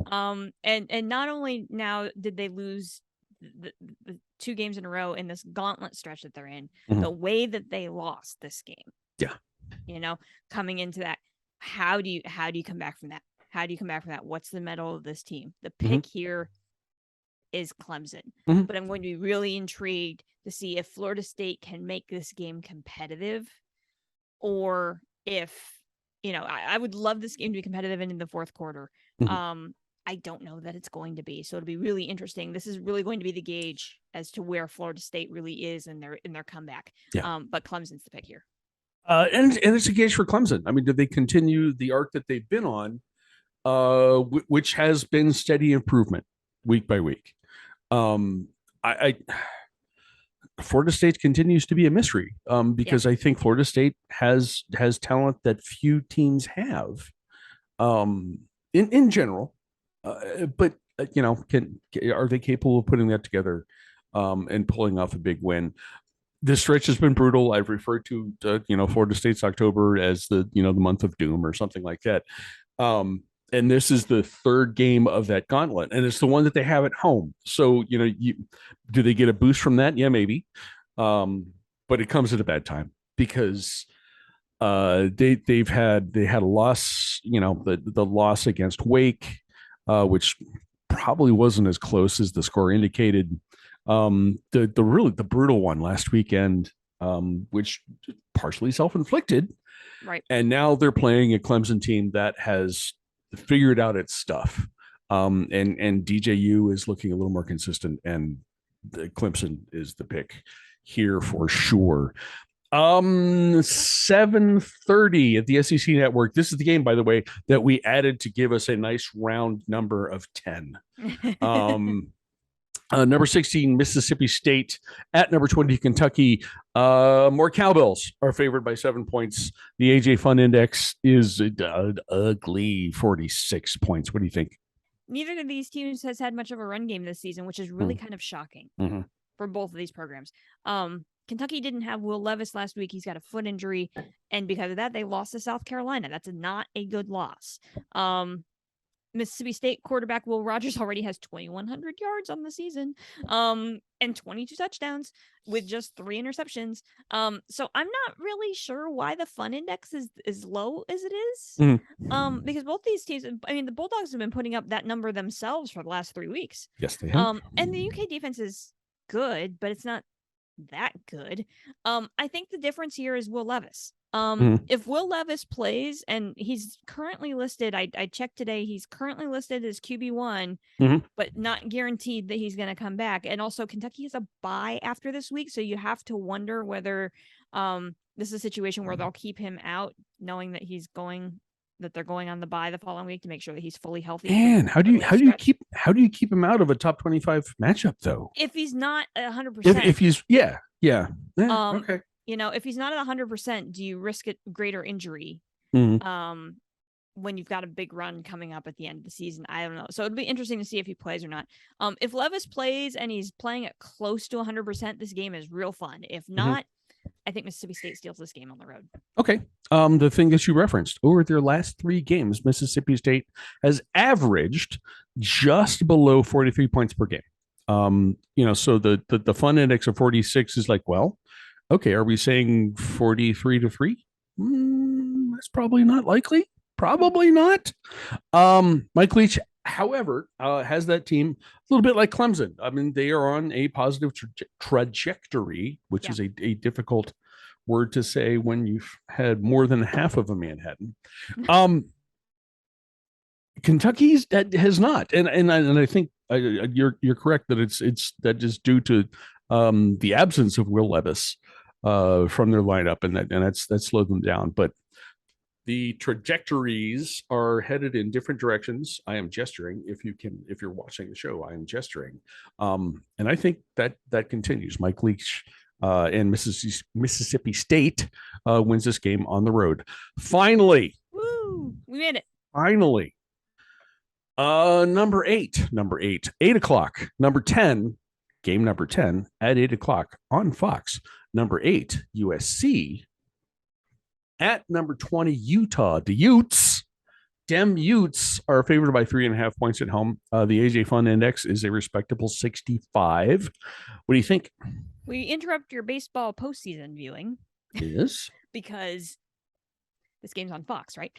And not only now did they lose the 2 games in a row in this gauntlet stretch that they're in, the way that they lost this game. Yeah. Coming into that, how do you come back from that? How do you come back from that? What's the mettle of this team? The pick here is Clemson. But I'm going to be really intrigued to see if Florida State can make this game competitive, or if, I would love this game to be competitive in the fourth quarter. I don't know that it's going to be. So it'll be really interesting. This is really going to be the gauge as to where Florida State really is in their comeback. Yeah. But Clemson's the pick here. And it's a gauge for Clemson. I mean, did they continue the arc that they've been on, which has been steady improvement week by week? Florida State continues to be a mystery, because I think Florida State has talent that few teams have, in general. But are they capable of putting that together and pulling off a big win? This stretch has been brutal. I've referred to Florida State's October as the month of doom or something like that. And this is the 3rd game of that gauntlet, and it's the one that they have at home. So do they get a boost from that? Yeah, maybe. But it comes at a bad time because they had a loss. The loss against Wake, which probably wasn't as close as the score indicated. The brutal one last weekend, which partially self-inflicted, right? And now they're playing a Clemson team that has figured out its stuff, and DJU is looking a little more consistent, and the Clemson is the pick here for sure. 7:30 at the SEC Network. This is the game, by the way, that we added to give us a nice round number of 10. Number 16, Mississippi State at number 20, Kentucky. More Cowbells are favored by 7 points. The AJ Fun Index is ugly 46 points. What do you think? Neither of these teams has had much of a run game this season, which is really kind of shocking for both of these programs. Kentucky didn't have Will Levis last week. He's got a foot injury, and because of that, they lost to South Carolina. That's not a good loss. Mississippi State quarterback Will Rogers already has 2,100 yards on the season, and 22 touchdowns with just 3 interceptions. So I'm not really sure why the fun index is as low as it is. Because both these teams, the Bulldogs have been putting up that number themselves for the last 3 weeks. Yes, they have. And the UK defense is good, but it's not that good. I think the difference here is Will Levis. If Will Levis plays, and he's currently listed, I checked today, he's currently listed as QB1, but not guaranteed that he's going to come back. And also Kentucky has a bye after this week, so you have to wonder whether this is a situation where they'll keep him out, knowing that they're going on the bye the following week to make sure that he's fully healthy. And how do you keep him out of a top 25 matchup though? If he's not 100%. If he's okay. If he's not at 100%, do you risk a greater injury when you've got a big run coming up at the end of the season? I don't know. So it'd be interesting to see if he plays or not. If Levis plays and he's playing at close to 100%, this game is real fun. If not, I think Mississippi State steals this game on the road. Okay. The thing that you referenced, over their last 3 games, Mississippi State has averaged just below 43 points per game. So the fun index of 46 is like, well, okay, are we saying 43-3? That's probably not likely. Probably not. Mike Leach, however, has that team a little bit like Clemson. I mean, they are on a positive trajectory, which is a difficult word to say when you've had more than half of a Manhattan. Kentucky's that has not, and I think you're correct that it's that is due to the absence of Will Levis from their lineup, and that's slowed them down. But the trajectories are headed in different directions. I am gesturing. If you're watching the show, I am gesturing, and I think that continues. Mike Leach and Mississippi State wins this game on the road. Finally, woo! We made it. Finally. Number 8, 8 o'clock. Number 10, game number 10 at 8 o'clock on Fox. Number 8, USC at number 20, Utah. The Utes, Dem Utes are favored by 3.5 points at home. The AJ Fun Index is a respectable 65. What do you think? We interrupt your baseball postseason viewing. Yes. Because this game's on Fox, right?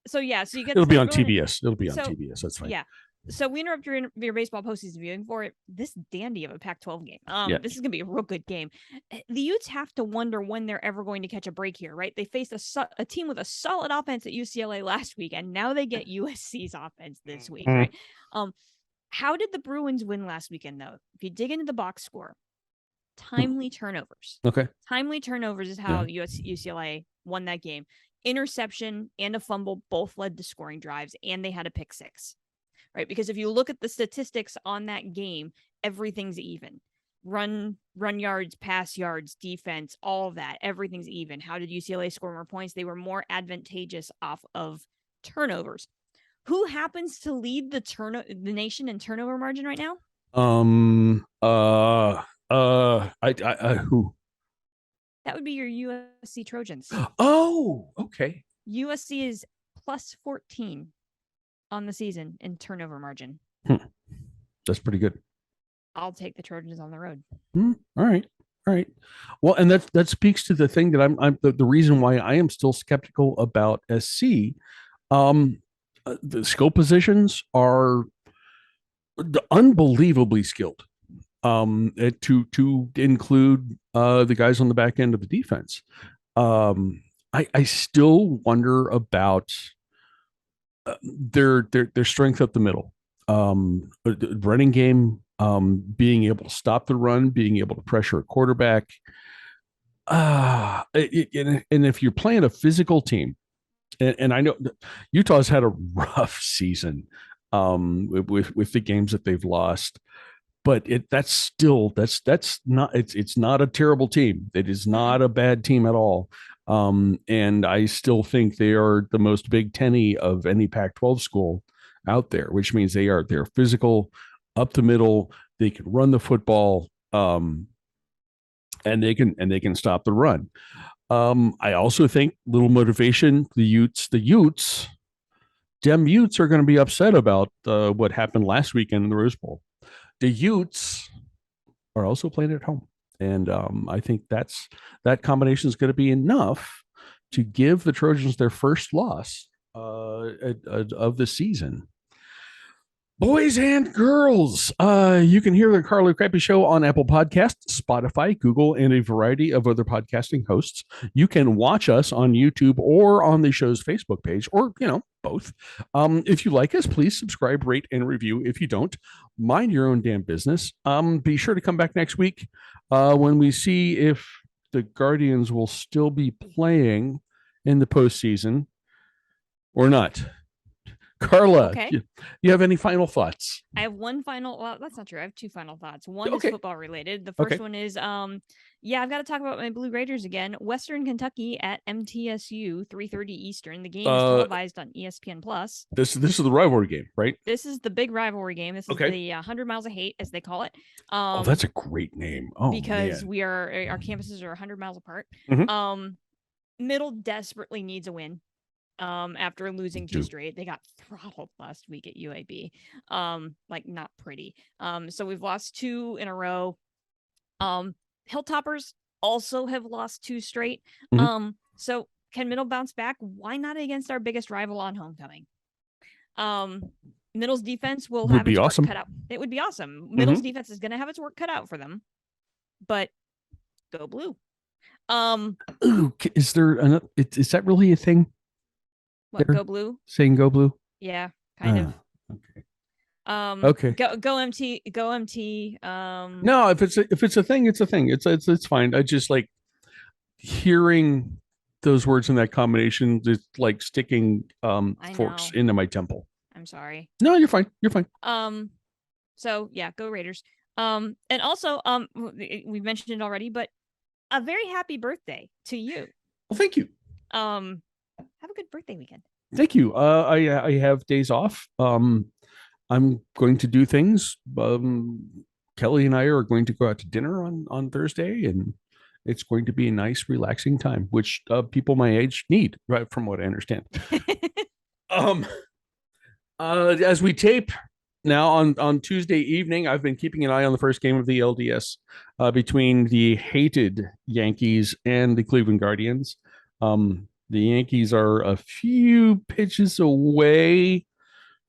So you get. It'll be on TBS. It'll be on TBS. That's fine. Yeah. So we interrupt your baseball postseason viewing for this dandy of a Pac-12 game. This is gonna be a real good game. The Utes have to wonder when they're ever going to catch a break here, right? They faced a team with a solid offense at UCLA last week, and now they get USC's offense this week, right? How did the Bruins win last weekend, though? If you dig into the box score, timely turnovers. Okay. Timely turnovers is how UCLA won that game. Interception and a fumble both led to scoring drives, and they had a pick 6, right? Because if you look at the statistics on that game, everything's even. Run yards, pass yards, defense, all of that, everything's even. How did UCLA score more points? They were more advantageous off of turnovers. Who happens to lead the nation in turnover margin right now? Who? That would be your USC Trojans. Oh, okay. USC is plus 14 on the season in turnover margin. That's pretty good. I'll take the Trojans on the road. All right. Well, and that speaks to the thing that I'm the reason why I am still skeptical about SC. The skill positions are unbelievably skilled. To include the guys on the back end of the defense. I still wonder about their strength up the middle. The running game, being able to stop the run, being able to pressure a quarterback. And if you're playing a physical team, and I know Utah's had a rough season with the games that they've lost. But that's not it's not a terrible team. It is not a bad team at all. And I still think they are the most Big Ten-y of any Pac-12 school out there, which means they're physical, up the middle. They can run the football, and they can stop the run. I also think little motivation. The Dem Utes are going to be upset about what happened last weekend in the Rose Bowl. The Utes are also playing at home. And I think that combination is going to be enough to give the Trojans their first loss of the season. Boys and girls, you can hear the Carla Crappy Show on Apple Podcasts, Spotify, Google, and a variety of other podcasting hosts. You can watch us on YouTube or on the show's Facebook page, or, both. If you like us, please subscribe, rate, and review. If you don't, mind your own damn business. Be sure to come back next week when we see if the Guardians will still be playing in the postseason or not. Carla, Okay. you have any final thoughts? I have one final. Well, that's not true. I have two final thoughts. One Okay. is football related. The first Okay. one is, I've got to talk about my Blue Raiders again. Western Kentucky at MTSU, 3:30 Eastern. The game is televised on ESPN Plus. This is the rivalry game, right? This is the big rivalry game. This is Okay. the 100 Miles of Hate, as they call it. That's a great name. Oh, because man. our campuses are 100 miles apart. Mhm. Middle desperately needs a win. After losing two straight, they got throttled last week at UAB. Like not pretty. So we've lost two in a row. Hilltoppers also have lost two straight. So can Middle bounce back? Why not against our biggest rival on homecoming? Middle's defense will have its work cut out. It would be awesome. Middle's defense is going to have its work cut out for them, but go blue. Ooh, is that really a thing? What, go blue? Saying go blue? Yeah, kind of. Okay. Okay. Go MT. Go MT. No, if it's a thing, it's a thing. It's fine. I just like hearing those words in that combination. It's like sticking forks into my temple. I'm sorry. No, you're fine. You're fine. So yeah, go Raiders. And also, we've mentioned it already, but a very happy birthday to you. Well, thank you. Have a good birthday weekend. Thank you. I have days off. I'm going to do things. Kelly and I are going to go out to dinner on Thursday, and it's going to be a nice, relaxing time, which people my age need, right? From what I understand. As we tape now on Tuesday evening, I've been keeping an eye on the first game of the LDS between the hated Yankees and the Cleveland Guardians. The Yankees are a few pitches away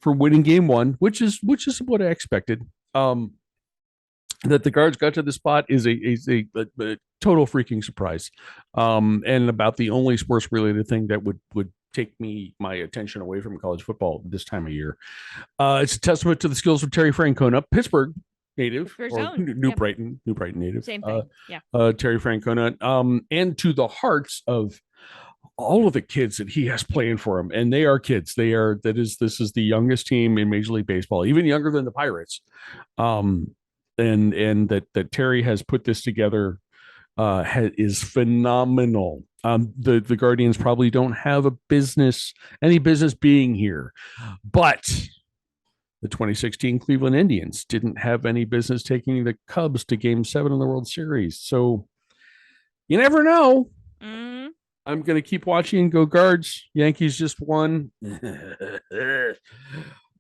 from winning game one, which is what I expected. That the Guards got to the spot is a total freaking surprise, and about the only sports related thing that would take my attention away from college football this time of year. It's a testament to the skills of Terry Francona, Pittsburgh native, or New Brighton native. Same thing. Yeah. Terry Francona, and to the hearts of all of the kids that he has playing for him, and they are kids. This is the youngest team in Major League Baseball, even younger than the Pirates. And that Terry has put this together is phenomenal. The Guardians probably don't have any business being here, but the 2016 Cleveland Indians didn't have any business taking the Cubs to Game 7 in the World Series. So you never know. I'm going to keep watching. Go Guards. Yankees just won. I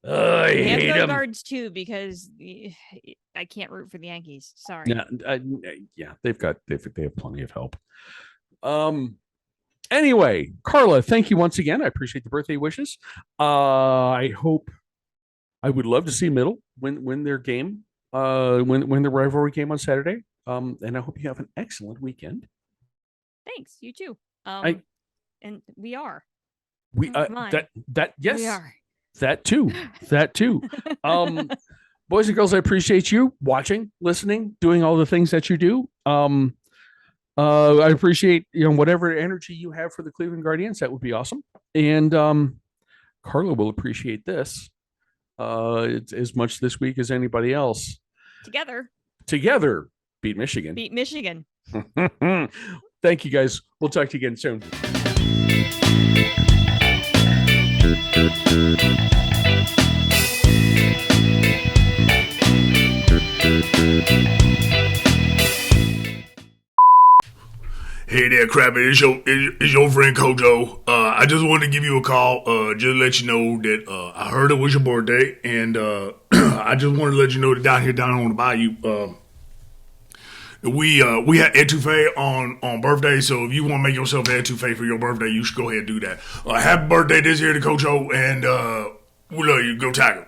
hate them. Guards too, because I can't root for the Yankees. Sorry. Yeah, they have plenty of help. Anyway, Carla, thank you once again. I appreciate the birthday wishes. I would love to see Middle win their game, win the rivalry game on Saturday. And I hope you have an excellent weekend. Thanks. You too. And we are. Yes. We are. That too. Boys and girls, I appreciate you watching, listening, doing all the things that you do. I appreciate whatever energy you have for the Cleveland Guardians. That would be awesome. And Carla will appreciate this as much this week as anybody else. Together, beat Michigan. Thank you, guys. We'll talk to you again soon. Hey there, Krabby. It's your friend Kojo. I just wanted to give you a call, just to let you know that I heard it was your birthday, and I just wanted to let you know that down on the bayou, we had etouffee on birthday, so if you want to make yourself an etouffee for your birthday, you should go ahead and do that. Happy birthday this year to Kojo, and we love you. Go Tiger.